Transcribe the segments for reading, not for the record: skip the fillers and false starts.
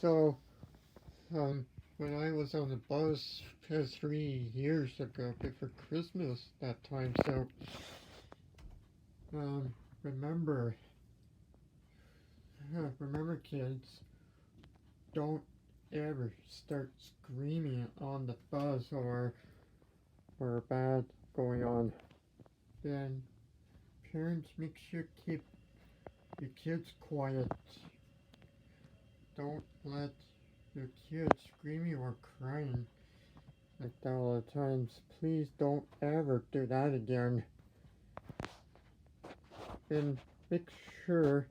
So, when I was on the bus 3 years ago, before Christmas that time, um, remember, remember kids, don't ever start screaming on the bus or bad going on. Then parents, make sure keep your kids quiet. Don't let your kids screaming or crying like that all the times. Please don't ever do that again. And make sure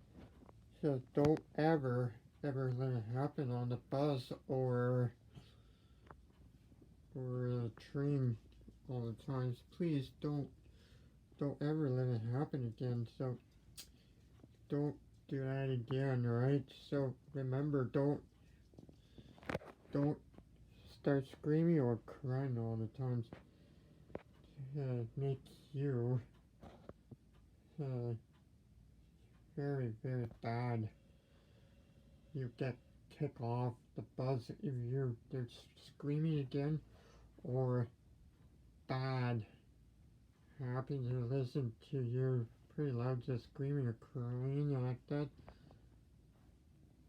to don't ever let it happen on the bus or a train all the times. Please don't ever let it happen again. So don't do that again, alright? So remember, don't start screaming or crying all the times. Make you uh, very bad. You get kicked off the bus if they're screaming again, or bad happen to listen to you pretty loud just screaming or crying like that.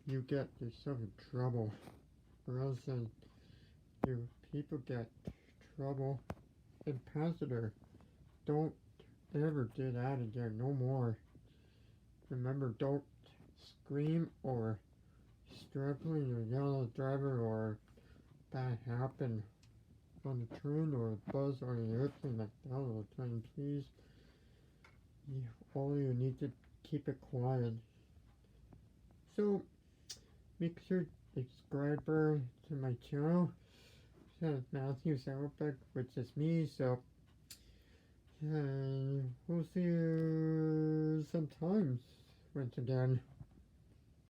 You get yourself in trouble, or else your people get trouble. Ambassador, don't ever do that again, no more. Remember, don't scream or struggling or yell at the driver or that happen on the train or a bus or an airplane like that all the time. Please, all you need to keep it quiet. So make sure to subscribe to my channel. Matthew Sauerbeck, which is me. So we'll see you sometimes once again.